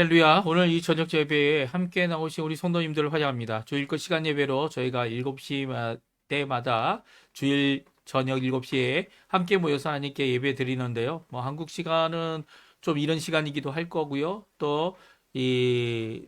할렐루야. 오늘 이 저녁 예배에 함께 나오신 우리 성도님들을 환영합니다. 주일 것 시간 예배로 저희가 7시 때마다 주일 저녁 7시에 함께 모여서 하나님께 예배 드리는데요. 한국 시간은 좀 이른 시간이기도 할 거고요. 또 이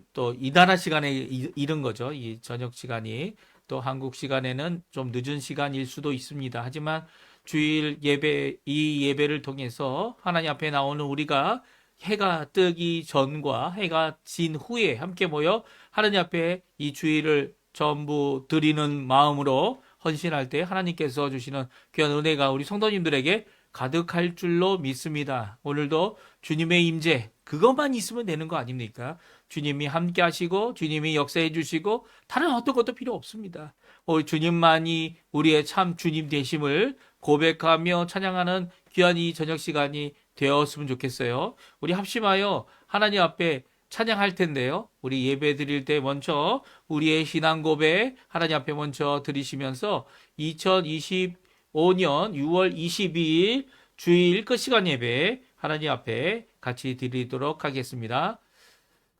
나라 시간에 이른 거죠. 이 저녁 시간이. 또 한국 시간에는 좀 늦은 시간일 수도 있습니다. 하지만 주일 예배, 이 예배를 통해서 하나님 앞에 나오는 우리가 해가 뜨기 전과 해가 진 후에 함께 모여 하나님 앞에 이 주일을 전부 드리는 마음으로 헌신할 때 하나님께서 주시는 귀한 은혜가 우리 성도님들에게 가득할 줄로 믿습니다. 오늘도 주님의 임재, 그것만 있으면 되는 거 아닙니까? 주님이 함께 하시고 주님이 역사해 주시고 다른 어떤 것도 필요 없습니다. 주님만이 우리의 참 주님 되심을 고백하며 찬양하는 귀한 이 저녁 시간이 되었으면 좋겠어요. 우리 합심하여 하나님 앞에 찬양할 텐데요. 우리 예배 드릴 때 먼저 우리의 신앙 고백 하나님 앞에 먼저 드리시면서 2025년 6월 22일 주일 끝 시간 예배 하나님 앞에 같이 드리도록 하겠습니다.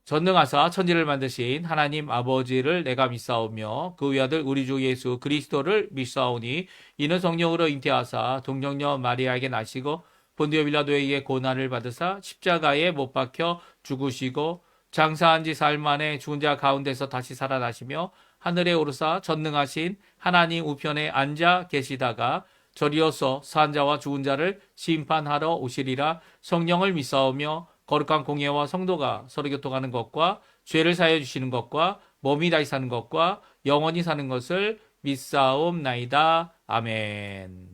전능하사 천지를 만드신 하나님 아버지를 내가 믿사오며 그 외아들 우리 주 예수 그리스도를 믿사오니 이는 성령으로 잉태하사 동정녀 마리아에게 나시고 본디오 빌라도에게 고난을 받으사 십자가에 못 박혀 죽으시고 장사한 지 사흘 만에 죽은 자 가운데서 다시 살아나시며 하늘에 오르사 전능하신 하나님 우편에 앉아 계시다가 저리어서 산 자와 죽은 자를 심판하러 오시리라. 성령을 믿사오며 거룩한 공예와 성도가 서로 교통하는 것과 죄를 사하여 주시는 것과 몸이 다시 사는 것과 영원히 사는 것을 믿사옵나이다. 아멘.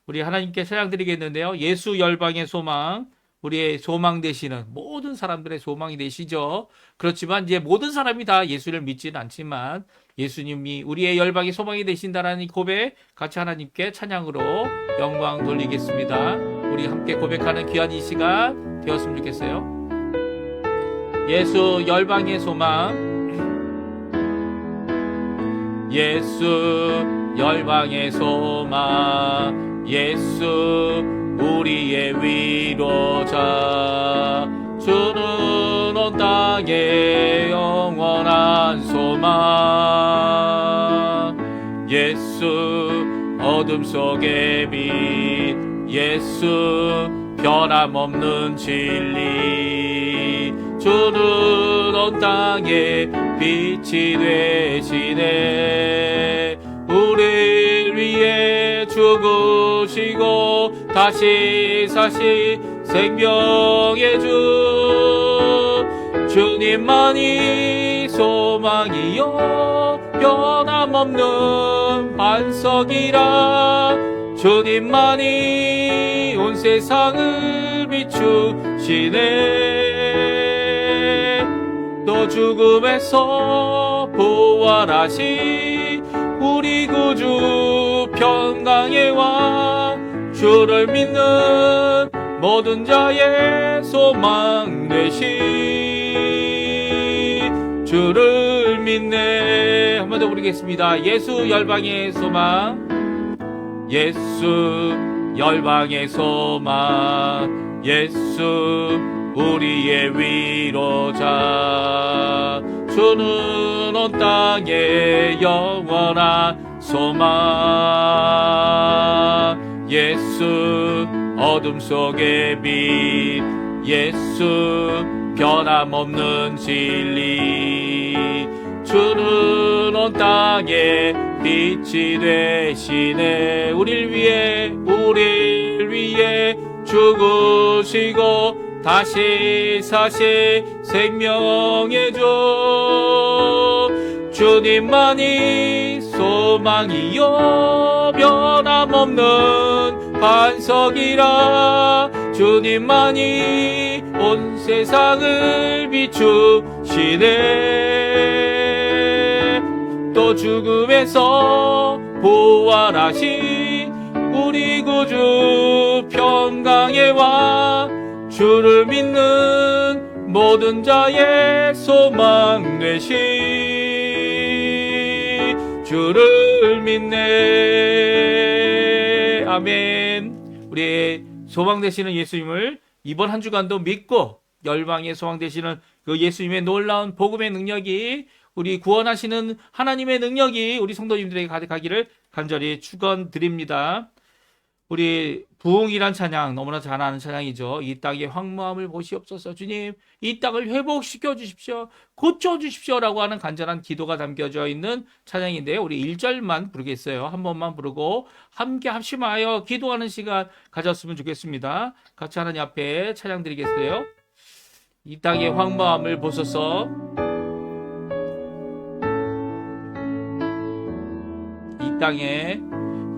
우리 하나님께 찬양드리겠는데요. 예수 열방의 소망, 우리의 소망 되시는 모든 사람들의 소망이 되시죠. 그렇지만 이제 모든 사람이 다 예수를 믿지는 않지만 예수님이 우리의 열방의 소망이 되신다라는 고백 같이 하나님께 찬양으로 영광 돌리겠습니다. 우리 함께 고백하는 귀한 이 시간 되었으면 좋겠어요. 예수 열방의 소망, 예수 열방의 소망, 예수 우리의 위로자, 주는 온 땅의 영원한 소망, 예수 어둠 속의 빛, 예수 변함없는 진리, 주는 온 땅의 빛이 되시네. 우리를 위해 죽으시고 다시 사신 생명의 주, 주님만이 소망이요 변함없는 반석이라. 주님만이 온 세상을 비추시네. 또 죽음에서 부활하신 우리 구주 평강의 왕, 주를 믿는 모든 자의 소망 되신 주를 믿네. 한 번 더 부르겠습니다. 예수 열방의 소망, 예수 열방의 소망, 예수 우리의 위로자, 주는 온 땅의 영원한 소망, 예수 어둠 속의 빛, 예수 변함없는 진리, 주는 온 땅의 빛이 되시네. 우릴 위해 죽으시고 다시 사신 생명의 주, 주님만이 소망이요 변함없는 반석이라. 주님만이 온 세상을 비추시네. 또 죽음에서 부활하신 우리 구주 평강의 왕, 주를 믿는 모든 자의 소망 되신 주를 믿네. 아멘. 우리의 소망 되시는 예수님을 이번 한 주간도 믿고 열방의 소망 되시는 그 예수님의 놀라운 복음의 능력이, 우리 구원하시는 하나님의 능력이 우리 성도님들에게 가득하기를 간절히 축원드립니다. 우리 부흥이란 찬양, 너무나 잘 아는 찬양이죠. 이 땅의 황무함을 보시옵소서. 주님, 이 땅을 회복시켜 주십시오. 고쳐 주십시오라고 하는 간절한 기도가 담겨져 있는 찬양인데요. 우리 1절만 부르겠어요. 한 번만 부르고 함께 합심하여 기도하는 시간 가졌으면 좋겠습니다. 같이 하나님 앞에 찬양 드리겠어요. 이 땅의 황무함을 보소서.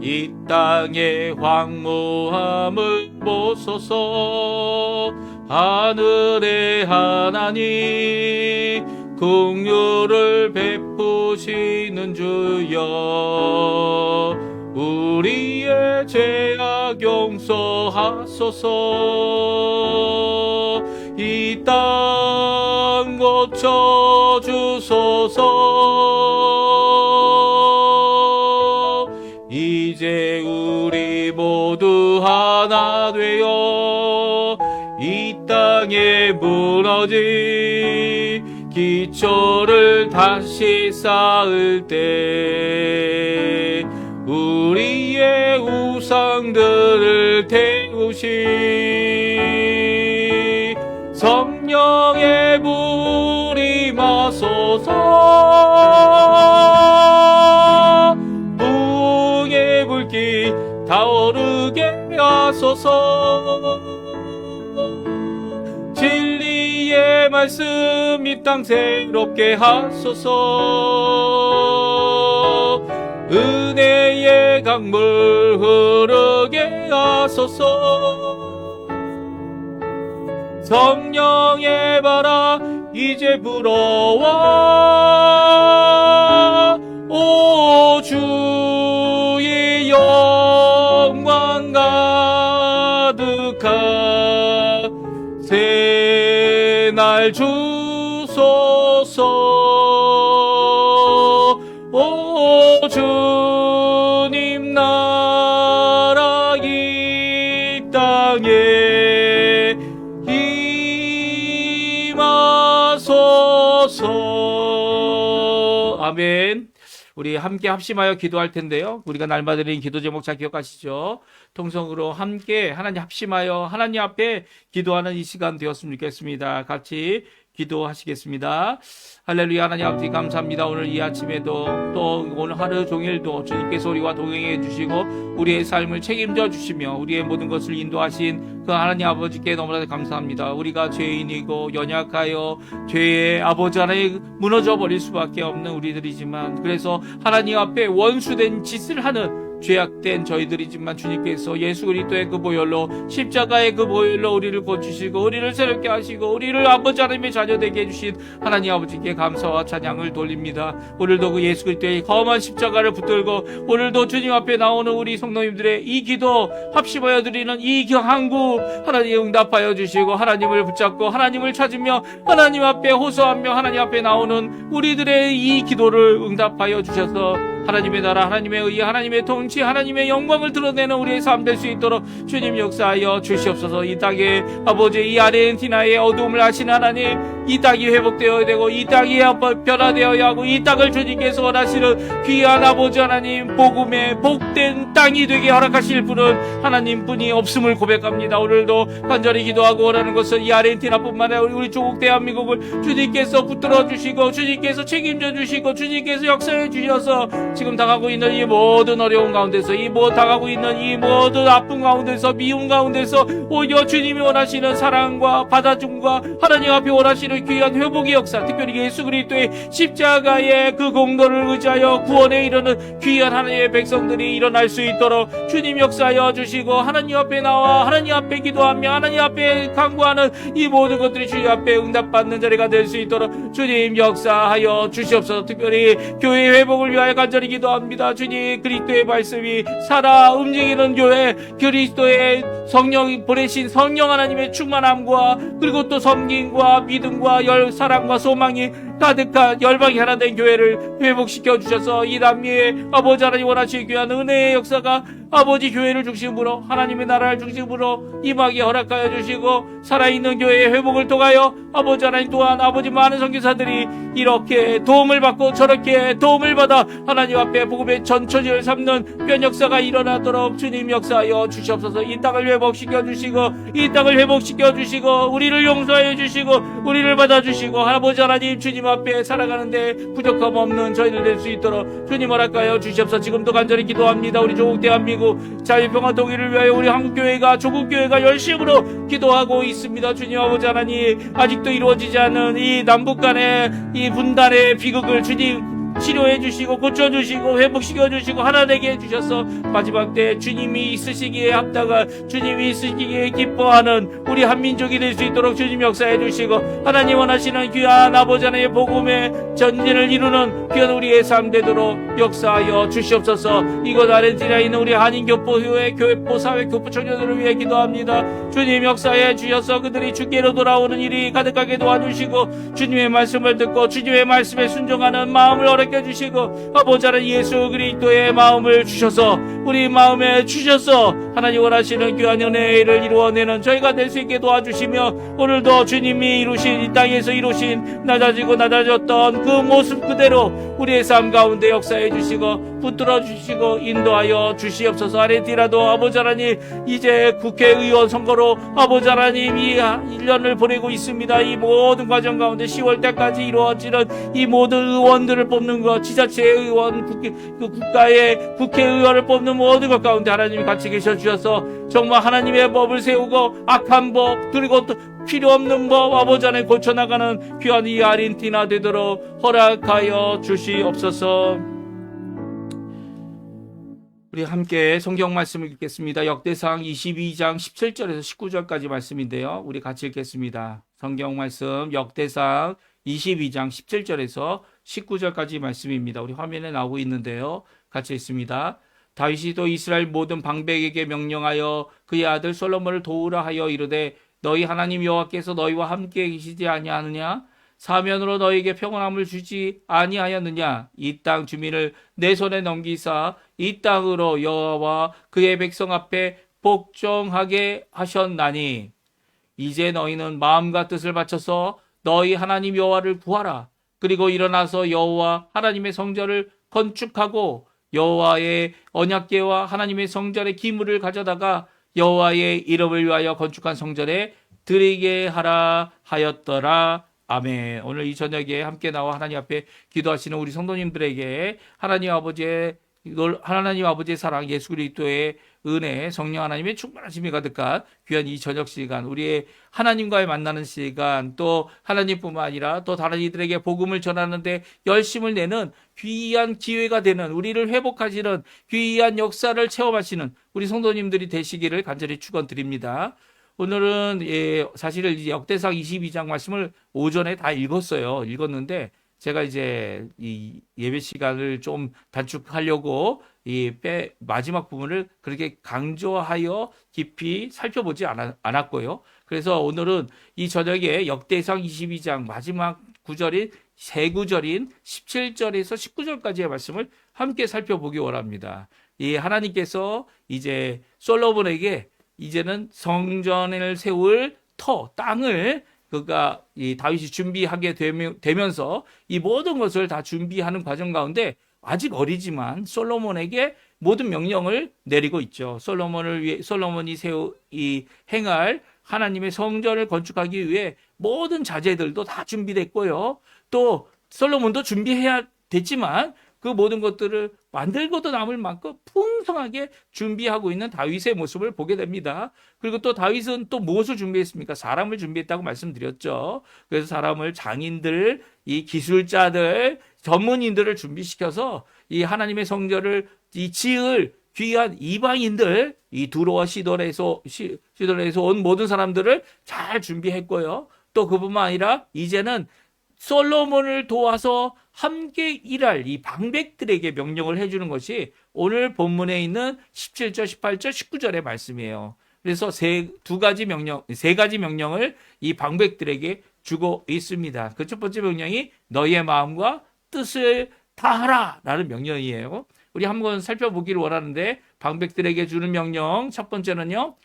이 땅의 황무함을 보소서. 하늘의 하나님 긍휼을 베푸시는 주여, 우리의 죄악 용서하소서. 이 땅 고쳐 주소서. 이제 우리 모두 하나 되어 이 땅에 무너진 기초를 다시 쌓을 때 우리의 우상들을 태우시 성령의 불이 임하소서. 부흥의 불길 타오르게 하소서. 진리의 말씀 이 땅 새롭게 하소서. 은혜의 강물 흐르게 하소서. 성령의 바람 이제 불어와 오 주의 영광 가득한 새날 주소서. 오 주님 나라 이 땅에 임하소서. 아멘. 우리 함께 합심하여 기도할 텐데요. 우리가 날마다 드리는 기도 제목 잘 기억하시죠? 통성으로 함께 하나님 합심하여 하나님 앞에 기도하는 이 시간 되었으면 좋겠습니다. 같이 기도하시겠습니다. 할렐루야. 하나님 아버지 감사합니다. 오늘 이 아침에도 또 오늘 하루 종일도 주님께서 우리와 동행해 주시고 우리의 삶을 책임져 주시며 우리의 모든 것을 인도하신 그 하나님 아버지께 너무나 감사합니다. 우리가 죄인이고 연약하여 죄의 아버지 하나님 무너져 버릴 수밖에 없는 우리들이지만, 그래서 하나님 앞에 원수된 짓을 하는 죄악된 저희들이지만 주님께서 예수 그리스도의 그 보혈로, 십자가의 그 보혈로 우리를 고치시고 우리를 새롭게 하시고 우리를 아버지 하나님의 자녀 되게 해주신 하나님 아버지께 감사와 찬양을 돌립니다. 오늘도 그 예수 그리스도의 험한 십자가를 붙들고 오늘도 주님 앞에 나오는 우리 성도님들의 이 기도 합심하여 드리는 이 간구 하나님 응답하여 주시고 하나님을 붙잡고 하나님을 찾으며 하나님 앞에 호소하며 하나님 앞에 나오는 우리들의 이 기도를 응답하여 주셔서 하나님의 나라, 하나님의 의, 하나님의 통치, 하나님의 영광을 드러내는 우리의 삶 될 수 있도록 주님 역사하여 주시옵소서. 이 땅에 아버지, 이 아르헨티나의 어두움을 아시는 하나님, 이 땅이 회복되어야 되고 이 땅이 변화되어야 하고 이 땅을 주님께서 원하시는 귀한 아버지 하나님 복음의 복된 땅이 되게 허락하실 분은 하나님뿐이 없음을 고백합니다. 오늘도 간절히 기도하고 원하는 것은 이 아르헨티나뿐만 아니라 우리 조국 대한민국을 주님께서 붙들어 주시고 주님께서 책임져 주시고 주님께서 역사해 주셔서 지금 당하고 있는 이 모든 어려운 가운데서 당하고 있는 이 모든 아픔 가운데서 미움 가운데서 오히려 주님이 원하시는 사랑과 받아줌과 하나님 앞에 원하시는 귀한 회복의 역사, 특별히 예수 그리스도의 십자가의 그 공로를 의지하여 구원에 이르는 귀한 하나님의 백성들이 일어날 수 있도록 주님 역사하여 주시고 하나님 앞에 나와 하나님 앞에 기도하며 하나님 앞에 간구하는 이 모든 것들이 주님 앞에 응답받는 자리가 될 수 있도록 주님 역사하여 주시옵소서. 특별히 교회 회복을 위하여 간절히 간절히 기도합니다. 주님, 그리스도의 말씀이 살아 움직이는 교회, 그리스도의 성령 보내신 성령 하나님의 충만함과 그리고 또 섬김과 믿음과 사랑과 소망이 가득한 열방이 하나 된 교회를 회복시켜 주셔서 이 남미에 아버지 하나님 원하시기 귀한 은혜의 역사가 아버지 교회를 중심으로 하나님의 나라를 중심으로 임하게 허락하여 주시고 살아있는 교회의 회복을 통하여 아버지 하나님 또한 아버지 많은 선교사들이 이렇게 도움을 받고 저렇게 도움을 받아 하나님 앞에 복음의 전처지를 삼는 변 역사가 일어나도록 주님 역사하여 주시옵소서. 이 땅을 회복시켜 주시고 이 땅을 회복시켜 주시고 우리를 용서해 주시고 우리를 받아주시고 아버지 하나님 주님 앞에 살아가는데 부족함 없는 저희들 될 수 있도록 주님 허락하여 주시옵소서. 지금도 간절히 기도합니다. 우리 조국 대한민국 자유평화 통일을 위하여 우리 한국교회가 조국교회가 열심으로 기도하고 있습니다. 주님 아버지 하나님, 아직도 이루어지지 않은 이 남북 간의 이 분단의 비극을 주님 치료해 주시고 고쳐주시고 회복시켜 주시고 하나 되게 해주셔서 마지막 때 주님이 있으시기에 합당한, 주님이 있으시기에 기뻐하는 우리 한민족이 될 수 있도록 주님 역사해 주시고 하나님 원하시는 귀한 아버지 하나님의 복음의 전진을 이루는 귀한 우리의 삶 되도록 역사하여 주시옵소서. 이곳 아르헨티나에 있는 우리 한인교포교회 교회포 사회교포 청년들을 위해 기도합니다. 주님 역사해 주셔서 그들이 주께로 돌아오는 일이 가득하게 도와주시고 주님의 말씀을 듣고 주님의 말씀에 순종하는 마음을 허락해 주시고 아버지 하나님 예수 그리스도의 마음을 주셔서 우리 마음에 주셔서 하나님 원하시는 귀한 은혜를 이루어내는 저희가 될 수 있게 도와주시며 오늘도 주님이 이루신 이 땅에서 이루신 낮아지고 낮아졌던 그 모습 그대로 우리의 삶 가운데 역사해 주시고 붙들어 주시고 인도하여 주시옵소서. 아르헨티나도 아버지 하나님 이제 국회의원 선거로 아버지 하나님 이 1년을 보내고 있습니다. 이 모든 과정 가운데 10월 때까지 이루어지는 이 모든 의원들을 뽑는 것, 지자체 의원, 국가의 국회의원을 뽑는 모든 것 가운데 하나님이 같이 계셔 주셔서 정말 하나님의 법을 세우고 악한 법 그리고 또 필요 없는 법 아버지 하나님 고쳐나가는 귀한 이 아르헨티나 되도록 허락하여 주시옵소서. 우리 함께 성경 말씀을 읽겠습니다. 역대상 22장 17절에서 19절까지 말씀인데요. 우리 같이 읽겠습니다. 성경 말씀 역대상 22장 17절에서 19절까지 말씀입니다. 우리 화면에 나오고 있는데요. 같이 읽습니다. 다윗이 또 이스라엘 모든 방백에게 명령하여 그의 아들 솔로몬을 도우라 하여 이르되 너희 하나님 여호와께서 너희와 함께 계시지 아니하느냐? 사면으로 너희에게 평안함을 주지 아니하였느냐? 이 땅 주민을 내 손에 넘기사 이 땅으로 여호와와 그의 백성 앞에 복종하게 하셨나니 이제 너희는 마음과 뜻을 바쳐서 너희 하나님 여호와를 구하라. 그리고 일어나서 여호와 하나님의 성전을 건축하고 여호와의 언약궤와 하나님의 성전의 기물을 가져다가 여호와의 이름을 위하여 건축한 성전에 드리게 하라 하였더라. 아멘. 오늘 이 저녁에 함께 나와 하나님 앞에 기도하시는 우리 성도님들에게 하나님 아버지의 사랑, 예수 그리스도의 은혜, 성령 하나님의 충만하심이 가득한 귀한 이 저녁 시간, 우리의 하나님과의 만나는 시간, 또 하나님뿐만 아니라 또 다른 이들에게 복음을 전하는데 열심을 내는 귀한 기회가 되는, 우리를 회복하시는 귀한 역사를 체험하시는 우리 성도님들이 되시기를 간절히 축원드립니다. 오늘은 사실 역대상 22장 말씀을 오전에 다 읽었는데 제가 이제 이 예배 시간을 좀 단축하려고 마지막 부분을 그렇게 강조하여 깊이 살펴보지 않았고요. 그래서 오늘은 이 저녁에 역대상 22장 마지막 구절인 세 구절인 17절에서 19절까지의 말씀을 함께 살펴보기 원합니다. 이 하나님께서 이제 솔로몬에게 이제는 성전을 세울 땅을 그가 이 다윗이 준비하게 되면서 이 모든 것을 다 준비하는 과정 가운데 아직 어리지만 솔로몬에게 모든 명령을 내리고 있죠. 솔로몬이 행할 하나님의 성전을 건축하기 위해 모든 자재들도 다 준비됐고요. 또 솔로몬도 준비해야 됐지만 그 모든 것들을 만들고도 남을 만큼 풍성하게 준비하고 있는 다윗의 모습을 보게 됩니다. 그리고 또 다윗은 또 무엇을 준비했습니까? 사람을 준비했다고 말씀드렸죠. 그래서 사람을, 장인들, 이 기술자들, 전문인들을 준비시켜서 이 하나님의 성전을 지을 귀한 이방인들, 이 두로와 시돈에서 온 모든 사람들을 잘 준비했고요. 또 그뿐만 아니라 이제는 솔로몬을 도와서 함께 일할 이 방백들에게 명령을 해주는 것이 오늘 본문에 있는 17절, 18절, 19절의 말씀이에요. 그래서 세 가지 명령을 이 방백들에게 주고 있습니다. 그 첫 번째 명령이 너희의 마음과 뜻을 다하라 라는 명령이에요. 우리 한번 살펴보기를 원하는데 방백들에게 주는 명령 첫 번째는요.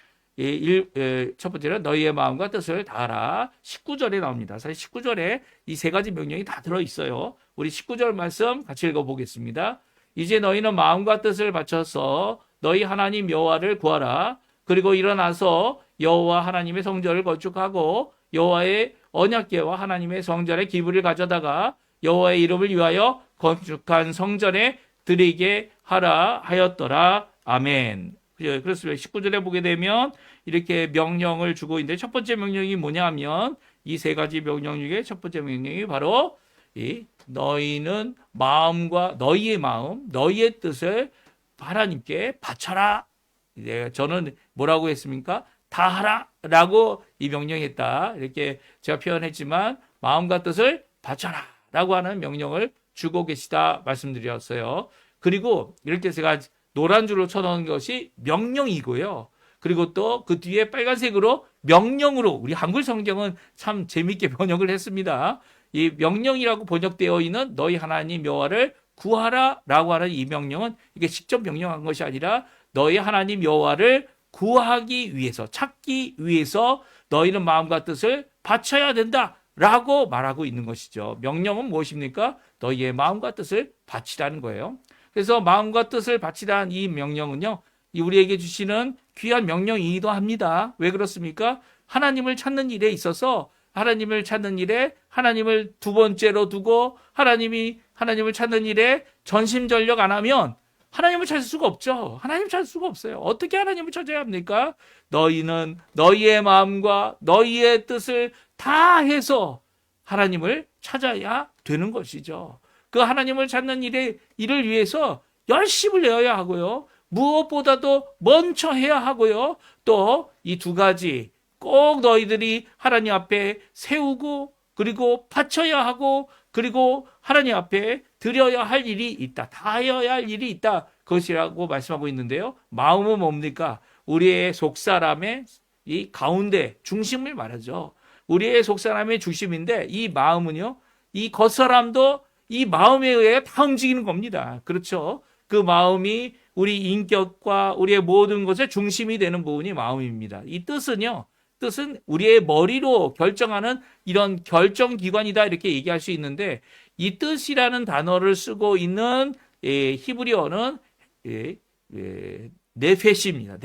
첫 번째는 너희의 마음과 뜻을 다하라. 19절에 나옵니다. 사실 19절에 이 세 가지 명령이 다 들어있어요. 우리 19절 말씀 같이 읽어보겠습니다. 이제 너희는 마음과 뜻을 바쳐서 너희 하나님 여호와를 구하라. 그리고 일어나서 여호와 하나님의 성전을 건축하고 여호와의 언약궤와 하나님의 성전에 기부를 가져다가 여호와의 이름을 위하여 건축한 성전에 드리게 하라 하였더라. 아멘. 그렇습니다. 19절에 보게 되면 이렇게 명령을 주고 있는데 첫 번째 명령이 뭐냐 하면 이 세 가지 명령 중에 첫 번째 명령이 바로 너희는 마음과 너희의 마음, 너희의 뜻을 하나님께 바쳐라. 저는 뭐라고 했습니까? 다 하라 라고 이 명령했다. 이렇게 제가 표현했지만 마음과 뜻을 바쳐라 라고 하는 명령을 주고 계시다 말씀드렸어요. 그리고 이렇게 제가 노란 줄로 쳐놓은 것이 명령이고요. 그리고 또 그 뒤에 빨간색으로 명령으로 우리 한글 성경은 참 재미있게 번역을 했습니다. 이 명령이라고 번역되어 있는 너희 하나님 여호와를 구하라 라고 하는 이 명령은 이게 직접 명령한 것이 아니라 너희 하나님 여호와를 구하기 위해서 찾기 위해서 너희는 마음과 뜻을 바쳐야 된다 라고 말하고 있는 것이죠. 명령은 무엇입니까? 너희의 마음과 뜻을 바치라는 거예요. 그래서 마음과 뜻을 바치라는 이 명령은요, 우리에게 주시는 귀한 명령이기도 합니다. 왜 그렇습니까? 하나님을 찾는 일에 있어서 하나님을 찾는 일에 하나님을 두 번째로 두고 하나님을 찾는 일에 전심전력 안 하면 하나님을 찾을 수가 없죠. 하나님을 찾을 수가 없어요. 어떻게 하나님을 찾아야 합니까? 너희는 너희의 마음과 너희의 뜻을 다 해서 하나님을 찾아야 되는 것이죠. 그 하나님을 찾는 일을 위해서 열심을 내어야 하고요. 무엇보다도 먼저 해야 하고요. 또 이 두 가지 꼭 너희들이 하나님 앞에 세우고 그리고 바쳐야 하고 그리고 하나님 앞에 드려야 할 일이 있다. 다해야 할 일이 있다. 그것이라고 말씀하고 있는데요. 마음은 뭡니까? 우리의 속사람의 이 가운데 중심을 말하죠. 우리의 속사람의 중심인데 이 마음은요. 이 겉사람도 이 마음에 의해 다 움직이는 겁니다. 그렇죠? 그 마음이 우리 인격과 우리의 모든 것의 중심이 되는 부분이 마음입니다. 이 뜻은 우리의 머리로 결정하는 이런 결정기관이다 이렇게 얘기할 수 있는데 이 뜻이라는 단어를 쓰고 있는 히브리어는 네페시입니다.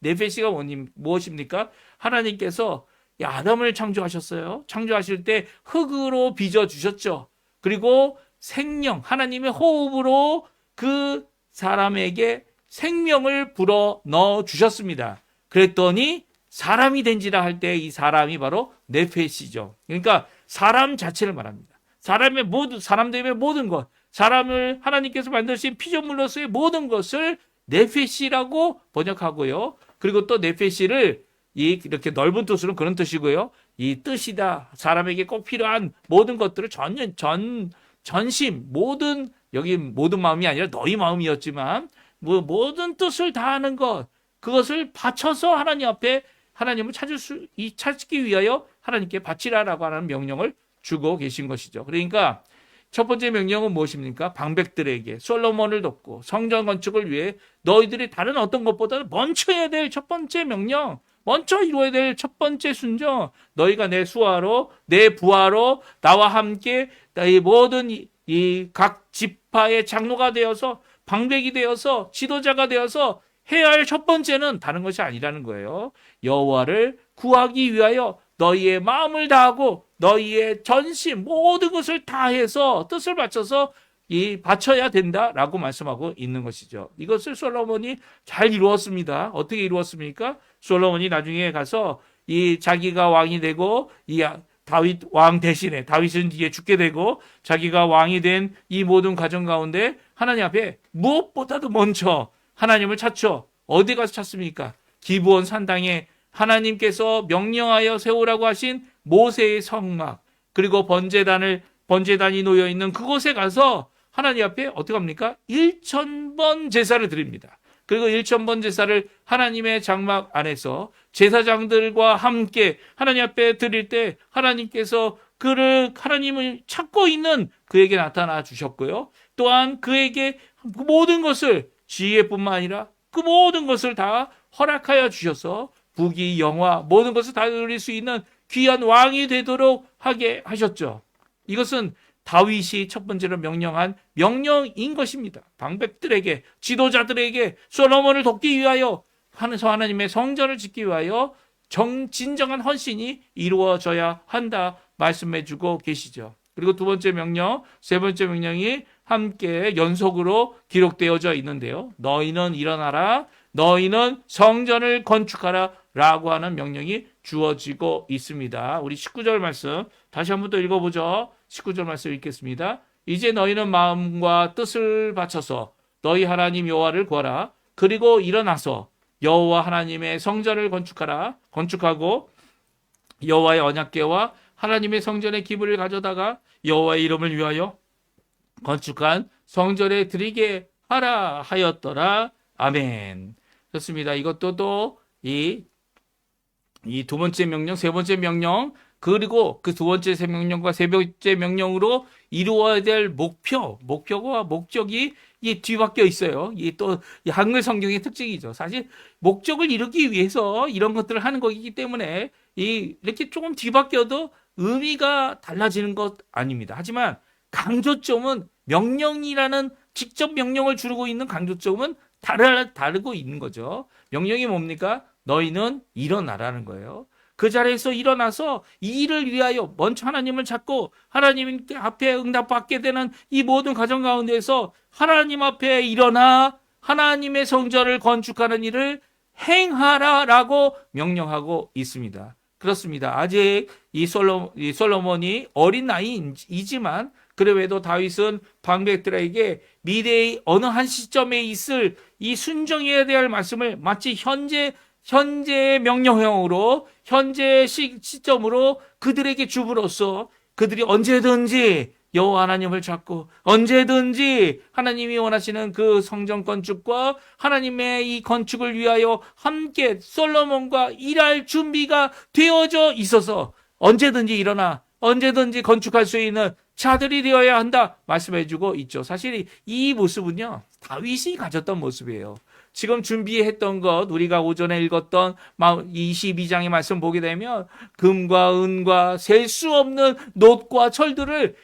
네페시가 무엇입니까? 하나님께서 아담을 창조하셨어요. 창조하실 때 흙으로 빚어주셨죠. 그리고 생명, 하나님의 호흡으로 그 사람에게 생명을 불어 넣어 주셨습니다. 그랬더니 사람이 된지라 할 때 이 사람이 바로 네페시죠. 그러니까 사람 자체를 말합니다. 사람들의 모든 것, 사람을 하나님께서 만드신 피조물로서의 모든 것을 네페시라고 번역하고요. 그리고 또 네페시를 이렇게 넓은 뜻으로는 그런 뜻이고요. 이 뜻이다. 사람에게 꼭 필요한 모든 것들을 전심, 여기 모든 마음이 아니라 너희 마음이었지만, 모든 뜻을 다하는 것, 그것을 바쳐서 하나님 앞에 하나님을 찾기 위하여 하나님께 바치라라고 하는 명령을 주고 계신 것이죠. 그러니까 첫 번째 명령은 무엇입니까? 방백들에게 솔로몬을 돕고 성전 건축을 위해 너희들이 다른 어떤 것보다 먼저 해야 될 첫 번째 명령, 먼저 이루어야 될 첫 번째 순종, 너희가 내 수하로 내 부하로 나와 함께 이 모든 이 각 지파의 장로가 되어서 방백이 되어서 지도자가 되어서 해야 할 첫 번째는 다른 것이 아니라는 거예요. 여호와를 구하기 위하여 너희의 마음을 다하고 너희의 전심 모든 것을 다해서 뜻을 바쳐서 바쳐야 된다라고 말씀하고 있는 것이죠. 이것을 솔로몬이 잘 이루었습니다. 어떻게 이루었습니까? 솔로몬이 나중에 가서 자기가 왕이 되고 다윗 왕 대신에 다윗은 뒤에 죽게 되고 자기가 왕이 된 이 모든 과정 가운데 하나님 앞에 무엇보다도 먼저 하나님을 찾죠. 어디 가서 찾습니까? 기브온 산당에 하나님께서 명령하여 세우라고 하신 모세의 성막, 그리고 번제단이 놓여 있는 그곳에 가서 하나님 앞에 어떻게 합니까? 1,000번 제사를 드립니다. 그리고 1,000번 제사를 하나님의 장막 안에서 제사장들과 함께 하나님 앞에 드릴 때 하나님께서 하나님을 찾고 있는 그에게 나타나 주셨고요. 또한 그에게 그 모든 것을 지혜뿐만 아니라 그 모든 것을 다 허락하여 주셔서 부귀 영화 모든 것을 다 누릴 수 있는 귀한 왕이 되도록 하게 하셨죠. 이것은 다윗이 첫 번째로 명령한 명령인 것입니다. 방백들에게, 지도자들에게 솔로몬을 돕기 위하여 하나님의 성전을 짓기 위하여 진정한 헌신이 이루어져야 한다 말씀해주고 계시죠. 그리고 두 번째 명령, 세 번째 명령이 함께 연속으로 기록되어져 있는데요. 너희는 일어나라, 너희는 성전을 건축하라 라고 하는 명령이 주어지고 있습니다. 우리 19절 말씀 다시 한번 또 읽어보죠. 19절 말씀 읽겠습니다. 이제 너희는 마음과 뜻을 바쳐서 너희 하나님 여호와를 구하라. 그리고 일어나서 여호와 하나님의 성전을 건축하고 여호와의 언약궤와 하나님의 성전의 기물을 가져다가 여호와의 이름을 위하여 건축한 성전에 드리게 하라 하였더라. 아멘. 좋습니다. 이것도 또 이 두 번째 명령, 세 번째 명령, 그리고 그 두 번째 명령과 세 번째 명령으로 이루어야 될 목표와 목적이 뒤바뀌어 있어요. 이 또 한글 성경의 특징이죠. 사실 목적을 이루기 위해서 이런 것들을 하는 거기 때문에 이렇게 조금 뒤바뀌어도 의미가 달라지는 것 아닙니다. 하지만 강조점은 명령이라는 직접 명령을 주고 있는 강조점은 다르고 있는 거죠. 명령이 뭡니까? 너희는 일어나라는 거예요. 그 자리에서 일어나서 이 일을 위하여 먼저 하나님을 찾고 하나님 앞에 응답받게 되는 이 모든 과정 가운데서 하나님 앞에 일어나 하나님의 성전을 건축하는 일을 행하라라고 명령하고 있습니다. 그렇습니다. 아직 이 솔로몬이 어린 나이이지만 그래도 다윗은 방백들에게 미래의 어느 한 시점에 있을 이 순종해야 될 말씀을 마치 현재의 명령형으로 현재 시점으로 그들에게 줌으로써 그들이 언제든지 여호와 하나님을 찾고 언제든지 하나님이 원하시는 그 성전 건축과 하나님의 이 건축을 위하여 함께 솔로몬과 일할 준비가 되어져 있어서 언제든지 일어나 언제든지 건축할 수 있는 자들이 되어야 한다 말씀해주고 있죠. 사실 이 모습은요 다윗이 가졌던 모습이에요. 지금 준비했던 것 우리가 오전에 읽었던 22장의 말씀 보게 되면 금과 은과 셀 수 없는 놋과 철들을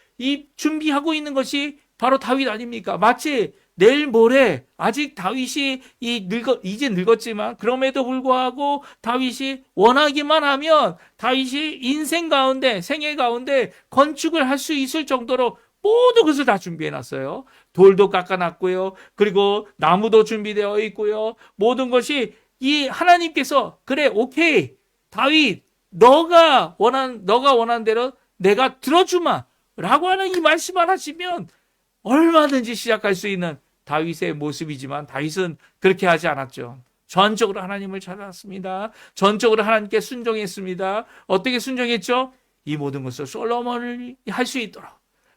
준비하고 있는 것이 바로 다윗 아닙니까? 마치 내일 모레 아직 다윗이 이제 늙었지만 그럼에도 불구하고 다윗이 원하기만 하면 다윗이 인생 가운데 생애 가운데 건축을 할 수 있을 정도로 모든 것을 다 준비해놨어요. 돌도 깎아놨고요. 그리고 나무도 준비되어 있고요. 모든 것이 이 하나님께서 그래 오케이 다윗 너가 원하는 대로 내가 들어주마 라고 하는 이 말씀만 하시면 얼마든지 시작할 수 있는 다윗의 모습이지만 다윗은 그렇게 하지 않았죠. 전적으로 하나님을 찾았습니다. 전적으로 하나님께 순종했습니다. 어떻게 순종했죠? 이 모든 것을 솔로몬을 할 수 있도록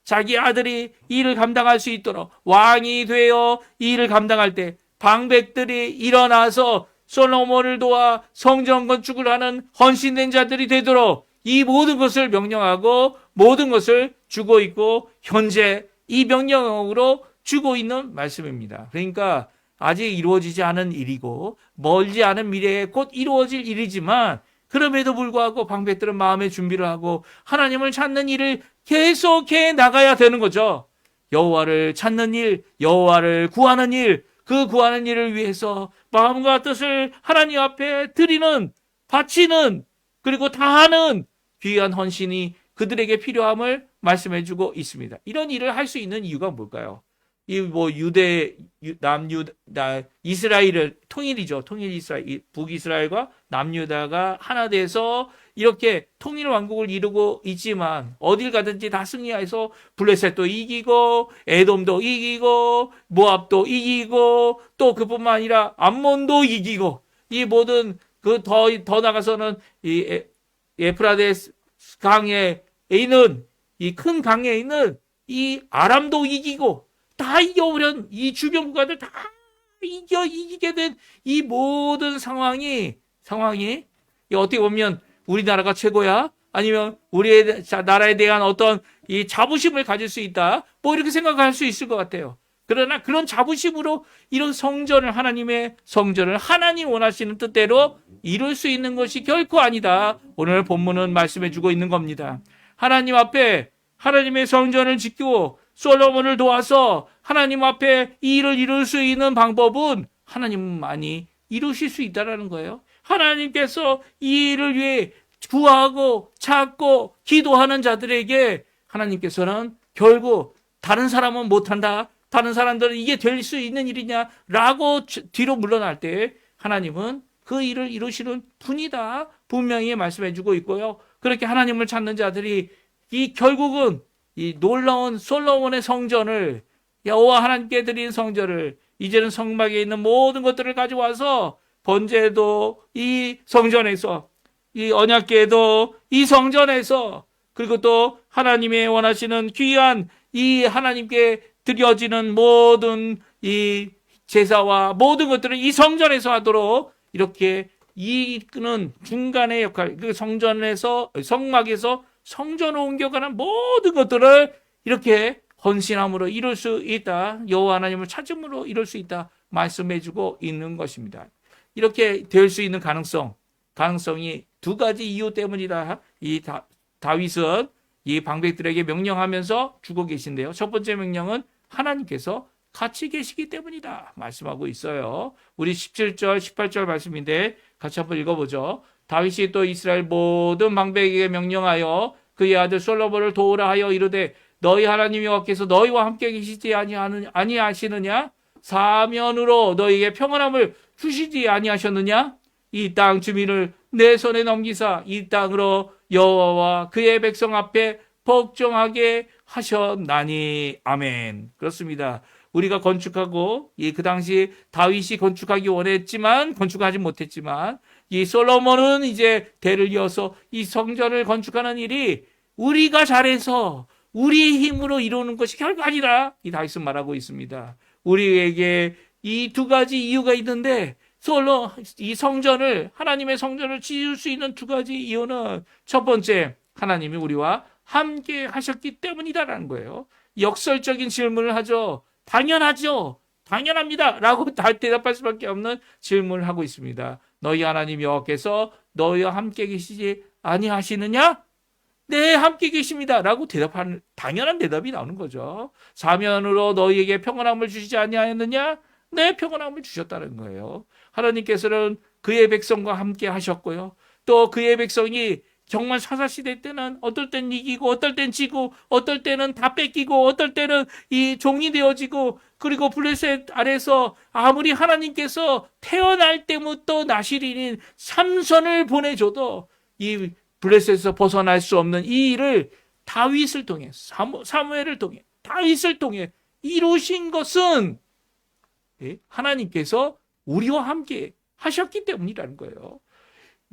자기 아들이 이 일을 감당할 수 있도록 왕이 되어 이 일을 감당할 때 방백들이 일어나서 솔로몬을 도와 성전 건축을 하는 헌신된 자들이 되도록 이 모든 것을 명령하고 모든 것을 주고 있고 현재 이 명령으로 주고 있는 말씀입니다. 그러니까 아직 이루어지지 않은 일이고 멀지 않은 미래에 곧 이루어질 일이지만 그럼에도 불구하고 방백들은 마음의 준비를 하고 하나님을 찾는 일을 계속해 나가야 되는 거죠. 여호와를 찾는 일, 여호와를 구하는 일, 그 구하는 일을 위해서 마음과 뜻을 하나님 앞에 드리는, 바치는, 그리고 다하는 귀한 헌신이 그들에게 필요함을 말씀해주고 있습니다. 이런 일을 할 수 있는 이유가 뭘까요? 이스라엘을 통일이죠. 통일 이스라엘, 북이스라엘과 남유다가 하나 돼서 이렇게 통일 왕국을 이루고 있지만 어딜 가든지 다 승리해서 블레셋도 이기고 에돔도 이기고 모압도 이기고 또 그뿐만 아니라 암몬도 이기고 이 모든 더 나가서는 이 에프라데스 강의 있는 이 큰 강에 있는 이 아람도 이기고 다 이겨버린 이 주변 국가들 다 이기게 된 이 모든 상황이 어떻게 보면 우리나라가 최고야? 아니면 우리의 나라에 대한 어떤 이 자부심을 가질 수 있다? 뭐 이렇게 생각할 수 있을 것 같아요. 그러나 그런 자부심으로 이런 성전을, 하나님의 성전을 하나님 원하시는 뜻대로 이룰 수 있는 것이 결코 아니다. 오늘 본문은 말씀해 주고 있는 겁니다. 하나님 앞에 하나님의 성전을 짓고 솔로몬을 도와서 하나님 앞에 이 일을 이룰 수 있는 방법은 하나님만이 이루실 수 있다는 거예요. 하나님께서 이 일을 위해 구하고 찾고 기도하는 자들에게 하나님께서는 결국 다른 사람은 못한다. 다른 사람들은 이게 될 수 있는 일이냐라고 뒤로 물러날 때 하나님은 그 일을 이루시는 분이다. 분명히 말씀해 주고 있고요. 그렇게 하나님을 찾는 자들이 이 결국은 이 놀라운 솔로몬의 성전을, 여호와 하나님께 드린 성전을, 이제는 성막에 있는 모든 것들을 가져와서 번제도 이 성전에서, 이 언약궤도 이 성전에서, 그리고 또 하나님의 원하시는 귀한 이 하나님께 드려지는 모든 이 제사와 모든 것들을 이 성전에서 하도록 이렇게 이끄는 중간의 역할, 그 성전에서, 성막에서 성전으로 옮겨가는 모든 것들을 이렇게 헌신함으로 이룰 수 있다. 여호와 하나님을 찾음으로 이룰 수 있다. 말씀해주고 있는 것입니다. 이렇게 될 수 있는 가능성이 두 가지 이유 때문이다. 이 다윗은 이 방백들에게 명령하면서 주고 계신데요. 첫 번째 명령은 하나님께서 같이 계시기 때문이다. 말씀하고 있어요. 우리 17절, 18절 말씀인데 같이 한번 읽어보죠. 다윗이 또 이스라엘 모든 방백에게 명령하여 그의 아들 솔로몬을 도우라 하여 이르되 너희 하나님 여호와께서 너희와 함께 계시지 아니하시느냐? 사면으로 너희에게 평안함을 주시지 아니하셨느냐? 이 땅 주민을 내 손에 넘기사 이 땅으로 여호와와 그의 백성 앞에 복종하게 하셨나니. 아멘. 그렇습니다. 우리가 건축하고 그 당시 다윗이 건축하기 원했지만 건축하지 못했지만 이 솔로몬은 이제 대를 이어서 이 성전을 건축하는 일이 우리가 잘해서 우리의 힘으로 이루는 것이 결코 아니라 이 다윗은 말하고 있습니다. 우리에게 이 두 가지 이유가 있는데 이 성전을, 하나님의 성전을 지을 수 있는 두 가지 이유는 첫 번째, 하나님이 우리와 함께 하셨기 때문이다라는 거예요. 역설적인 질문을 하죠. 당연하죠. 당연합니다. 라고 대답할 수밖에 없는 질문을 하고 있습니다. 너희 하나님 여호와께서 너희와 함께 계시지 아니하시느냐? 네, 함께 계십니다. 라고 대답하는 당연한 대답이 나오는 거죠. 사면으로 너희에게 평안함을 주시지 아니하였느냐? 네, 평안함을 주셨다는 거예요. 하나님께서는 그의 백성과 함께 하셨고요. 또 그의 백성이 정말 사사시대 때는 어떨 땐 이기고 어떨 땐 지고 어떨 때는 다 뺏기고 어떨 때는 이 종이 되어지고, 그리고 블레셋 아래서 아무리 하나님께서 태어날 때부터 나실인인 삼손을 보내줘도 이 블레셋에서 벗어날 수 없는 이 일을 다윗을 통해, 사무엘을 통해, 다윗을 통해 이루신 것은 하나님께서 우리와 함께 하셨기 때문이라는 거예요.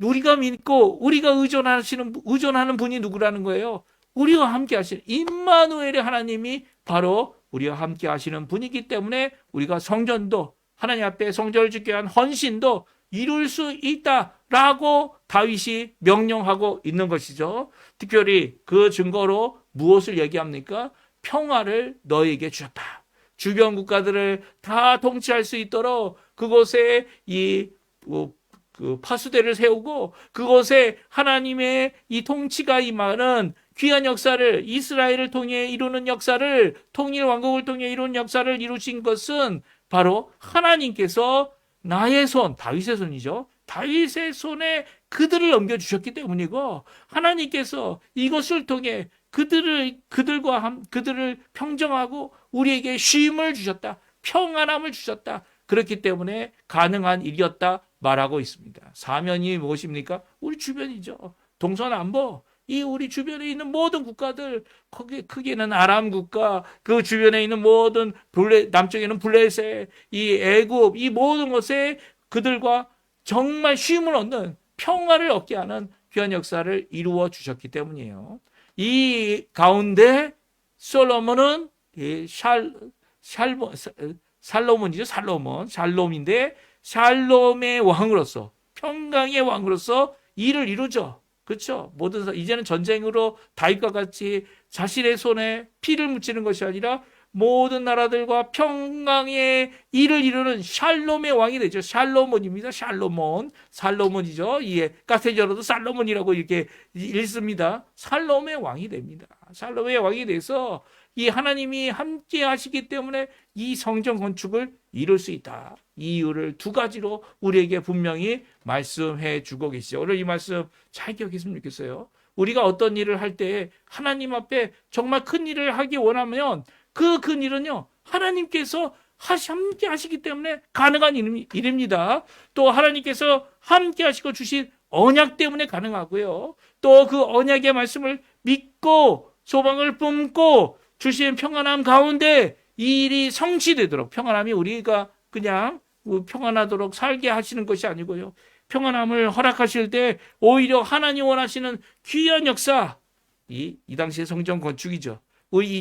우리가 믿고 우리가 의존하는 분이 누구라는 거예요? 우리와 함께 하시는 임마누엘의 하나님이 바로 우리와 함께 하시는 분이기 때문에 우리가 성전도, 하나님 앞에 성전을 짓기 위한 헌신도 이룰 수 있다라고 다윗이 명령하고 있는 것이죠. 특별히 그 증거로 무엇을 얘기합니까? 평화를 너희에게 주셨다. 주변 국가들을 다 통치할 수 있도록 그곳에 그 파수대를 세우고 그곳에 하나님의 이 통치가 임하는 귀한 역사를, 이스라엘을 통해 이루는 역사를, 통일 왕국을 통해 이루는 역사를 이루신 것은 바로 하나님께서 나의 손, 다윗의 손이죠. 다윗의 손에 그들을 넘겨주셨기 때문이고, 하나님께서 이것을 통해 그들을 평정하고 우리에게 쉼을 주셨다. 평안함을 주셨다. 그렇기 때문에 가능한 일이었다 말하고 있습니다. 사면이 무엇입니까? 우리 주변이죠. 동서남북, 이 우리 주변에 있는 모든 국가들, 거기 크게는 아람 국가, 그 주변에 있는 모든 남쪽에는 블레셋, 이 애굽, 이 모든 것에 그들과 정말 쉼을 얻는, 평화를 얻게 하는 귀한 역사를 이루어 주셨기 때문이에요. 이 가운데 솔로몬은 살로몬이죠. 살롬인데 샬롬의 왕으로서, 평강의 왕으로서 일을 이루죠. 그렇죠? 이제는 전쟁으로 다윗과 같이 자신의 손에 피를 묻히는 것이 아니라 모든 나라들과 평강의 일을 이루는 샬롬의 왕이 되죠. 샬로몬입니다. 살로몬이죠. 예, 카세저로도 살로몬이라고 이렇게 읽습니다. 살롬의 왕이 됩니다. 살롬의 왕이 돼서 이 하나님이 함께 하시기 때문에 이 성전 건축을 이룰 수 있다. 이 이유를 두 가지로 우리에게 분명히 말씀해 주고 계시죠. 오늘 이 말씀 잘 기억했으면 좋겠어요. 우리가 어떤 일을 할 때 하나님 앞에 정말 큰 일을 하기 원하면 그 큰 일은요, 하나님께서 함께 하시기 때문에 가능한 일입니다. 또 하나님께서 함께 하시고 주신 언약 때문에 가능하고요. 또 그 언약의 말씀을 믿고 소망을 품고 주신 평안함 가운데 이 일이 성취되도록, 평안함이 우리가 그냥 평안하도록 살게 하시는 것이 아니고요. 평안함을 허락하실 때 오히려 하나님 원하시는 귀한 역사, 이 당시의 성전 건축이죠.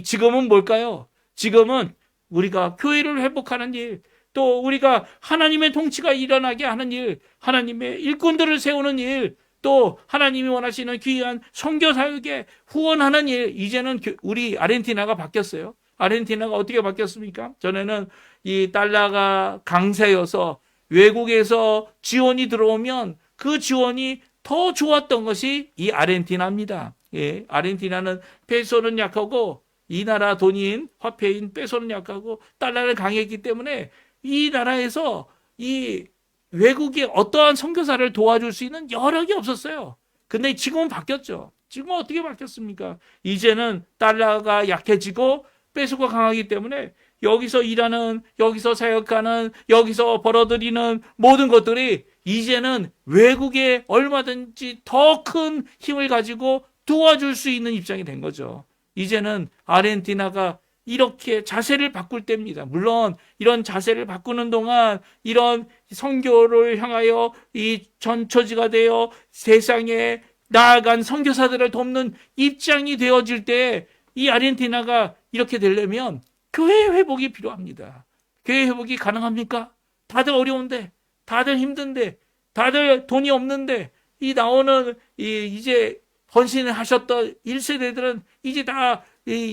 지금은 뭘까요? 지금은 우리가 교회를 회복하는 일, 또 우리가 하나님의 통치가 일어나게 하는 일, 하나님의 일꾼들을 세우는 일, 또 하나님이 원하시는 귀한 선교 사역에 후원하는 일. 이제는 우리 아르헨티나가 바뀌었어요. 아르헨티나가 어떻게 바뀌었습니까? 전에는 이 달러가 강세여서 외국에서 지원이 들어오면 그 지원이 더 좋았던 것이 이 아르헨티나입니다. 예, 아르헨티나는 페소는 약하고 이 나라 돈인 화폐인 페소는 약하고 달러를 강했기 때문에 이 나라에서 이 외국의 어떠한 선교사를 도와줄 수 있는 여력이 없었어요. 근데 지금은 바뀌었죠. 지금은 어떻게 바뀌었습니까? 이제는 달러가 약해지고 페소가 강하기 때문에 여기서 일하는, 여기서 사역하는, 여기서 벌어들이는 모든 것들이 이제는 외국에 얼마든지 더 큰 힘을 가지고 도와줄 수 있는 입장이 된 거죠. 이제는 아르헨티나가 이렇게 자세를 바꿀 때입니다. 물론 이런 자세를 바꾸는 동안 이런 선교를 향하여 이 전처지가 되어 세상에 나아간 선교사들을 돕는 입장이 되어질 때 이 아르헨티나가 이렇게 되려면 교회 회복이 필요합니다. 교회 회복이 가능합니까? 다들 어려운데, 다들 힘든데, 다들 돈이 없는데, 이 나오는 이제 헌신을 하셨던 1세대들은 이제 다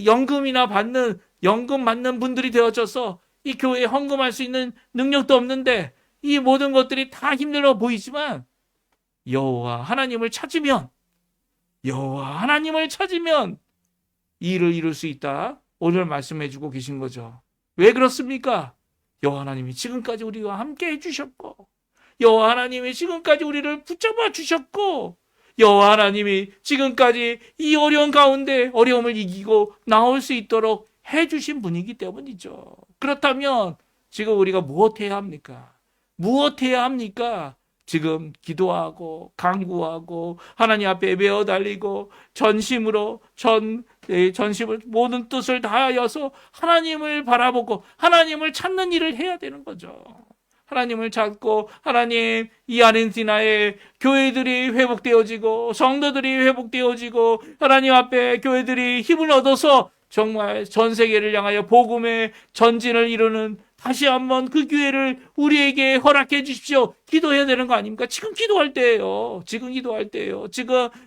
연금이나 연금 받는 분들이 되어져서 이 교회에 헌금할 수 있는 능력도 없는데 이 모든 것들이 다 힘들어 보이지만 여호와 하나님을 찾으면 이 일을 이룰 수 있다. 오늘 말씀해 주고 계신 거죠. 왜 그렇습니까? 여호와 하나님이 지금까지 우리와 함께 해주셨고 여호와 하나님이 지금까지 우리를 붙잡아 주셨고 여호와 하나님이 지금까지 이 어려운 가운데 어려움을 이기고 나올 수 있도록 해주신 분이기 때문이죠. 그렇다면 지금 우리가 무엇해야 합니까? 지금 기도하고 간구하고 하나님 앞에 메어 달리고 전심을 모든 뜻을 다하여서 하나님을 바라보고 하나님을 찾는 일을 해야 되는 거죠. 하나님을 찾고 하나님 이 아르헨티나의 교회들이 회복되어지고 성도들이 회복되어지고 하나님 앞에 교회들이 힘을 얻어서 정말 전 세계를 향하여 복음의 전진을 이루는 다시 한번 그 기회를 우리에게 허락해 주십시오. 기도해야 되는 거 아닙니까? 지금 기도할 때예요. 지금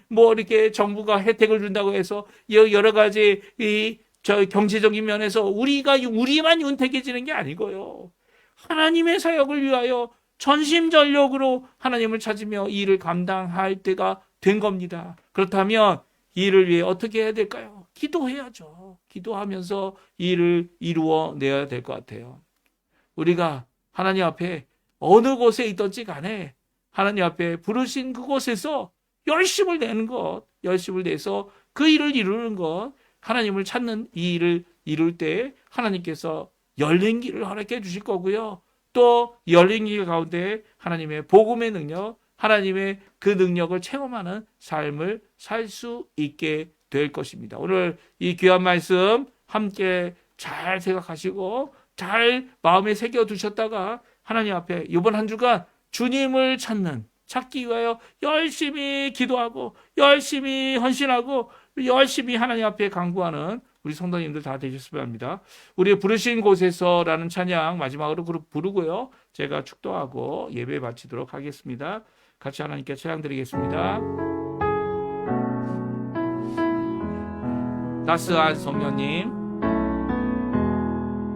뭐 이렇게 정부가 혜택을 준다고 해서 여러 가지 경제적인 면에서 우리만 윤택해지는 게 아니고요. 하나님의 사역을 위하여 전심전력으로 하나님을 찾으며 이 일을 감당할 때가 된 겁니다. 그렇다면 이 일을 위해 어떻게 해야 될까요? 기도해야죠. 기도하면서 이 일을 이루어내야 될 것 같아요. 우리가 하나님 앞에 어느 곳에 있든지 간에 하나님 앞에 부르신 그곳에서 열심을 내서 그 일을 이루는 것, 하나님을 찾는 이 일을 이룰 때 하나님께서 열린 길을 허락해 주실 거고요. 또 열린 길 가운데 하나님의 복음의 능력, 하나님의 그 능력을 체험하는 삶을 살 수 있게 될 것입니다. 오늘 이 귀한 말씀 함께 잘 생각하시고 잘 마음에 새겨두셨다가 하나님 앞에 이번 한 주간 주님을 찾기 위하여 열심히 기도하고 열심히 헌신하고 열심히 하나님 앞에 간구하는 우리 성도님들 다 되셨으면 합니다. 우리 부르신 곳에서라는 찬양 마지막으로 부르고요. 제가 축도하고 예배 마치도록 하겠습니다. 같이 하나님께 찬양 드리겠습니다. 따스한 성령님,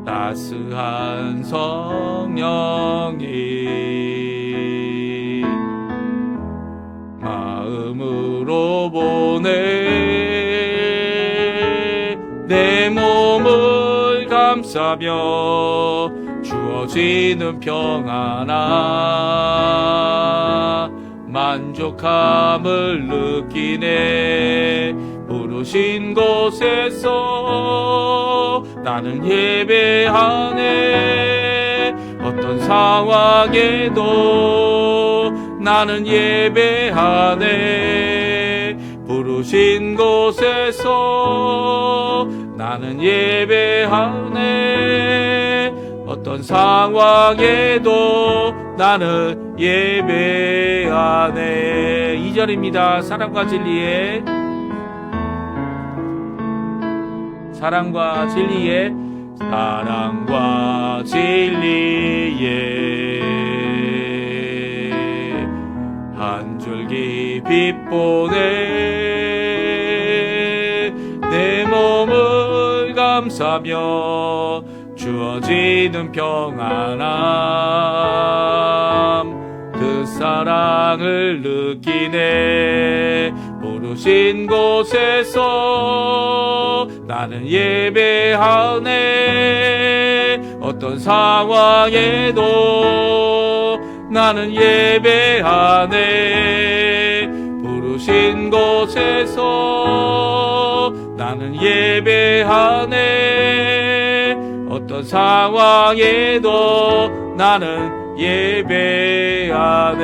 따스한 성령님, 마음으로 보내 내 몸을 감싸며 주어지는 평안아 만족함을 느끼네. 부르신 곳에서 나는 예배하네. 어떤 상황에도 나는 예배하네. 부르신 곳에서 나는 예배하네. 어떤 상황에도 나는 예배하네. 2절입니다. 사랑과 진리에 사랑과 진리에 한 줄기 빛 보내 내 몸을 감싸며 주어지는 평안함 그 사랑을 느끼네. 부르신 곳에서 나는 예배하네. 어떤 상황에도 나는 예배하네. 부르신 곳에서 나는 예배하네. 어떤 상황에도 나는 예배하네.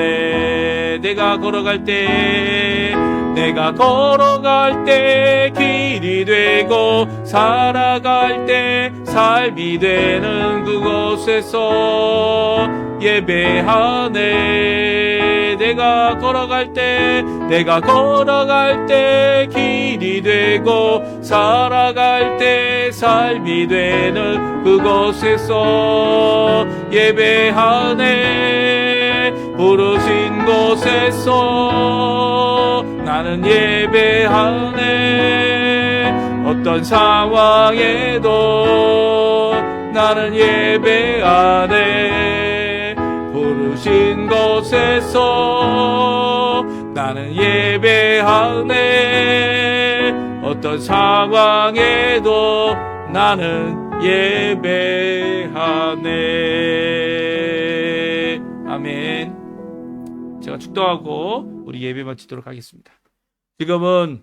내가 걸어갈 때 길이 되고 살아갈 때 삶이 되는 그곳에서 예배하네. 내가 걸어갈 때 길이 되고 살아갈 때 삶이 되는 그곳에서 예배하네. 부르신 곳에서 나는 예배하네. 어떤 상황에도 나는 예배하네. 부르신 곳에서 나는 예배하네. 어떤 상황에도 나는 예배하네. 아멘. 제가 축도하고 우리 예배 마치도록 하겠습니다. 지금은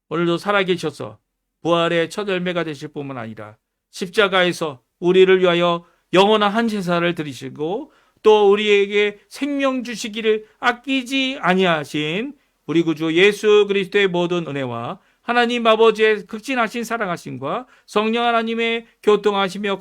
오늘도 살아계셔서 부활의 첫 열매가 되실 뿐만 아니라 십자가에서 우리를 위하여 영원한 한 제사를 드리시고 또 우리에게 생명 주시기를 아끼지 아니하신 우리 구주 예수 그리스도의 모든 은혜와 하나님 아버지의 극진하신 사랑하심과 성령 하나님의 교통하시며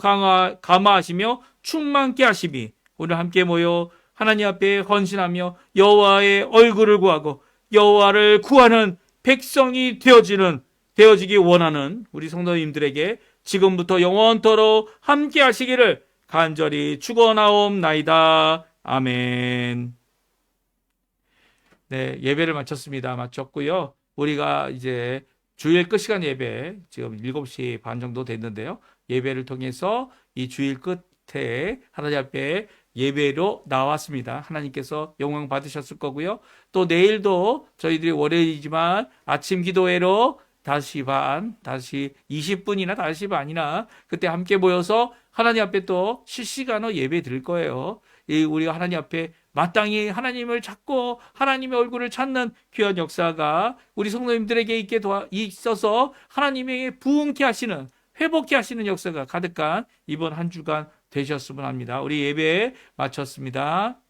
감화하시며 충만케 하심이 오늘 함께 모여 하나님 앞에 헌신하며 여호와의 얼굴을 구하고 여호와를 구하는 백성이 되어지기 원하는 우리 성도님들에게 지금부터 영원토록 함께 하시기를 간절히 축원하옵나이다. 아멘. 네, 예배를 마쳤고요. 우리가 이제 주일 끝 시간 예배 지금 7시 반 정도 됐는데요. 예배를 통해서 이 주일 끝에 하나님 앞에 예배로 나왔습니다. 하나님께서 영광 받으셨을 거고요. 또 내일도 저희들이 월요일이지만 아침 기도회로 20분이나 5시 반이나 그때 함께 모여서 하나님 앞에 또 실시간으로 예배 드릴 거예요. 우리가 하나님 앞에 마땅히 하나님을 찾고 하나님의 얼굴을 찾는 귀한 역사가 우리 성도님들에게 있어서 하나님에게 부흥케 하시는, 회복케 하시는 역사가 가득한 이번 한 주간 되셨으면 합니다. 우리 예배 마쳤습니다.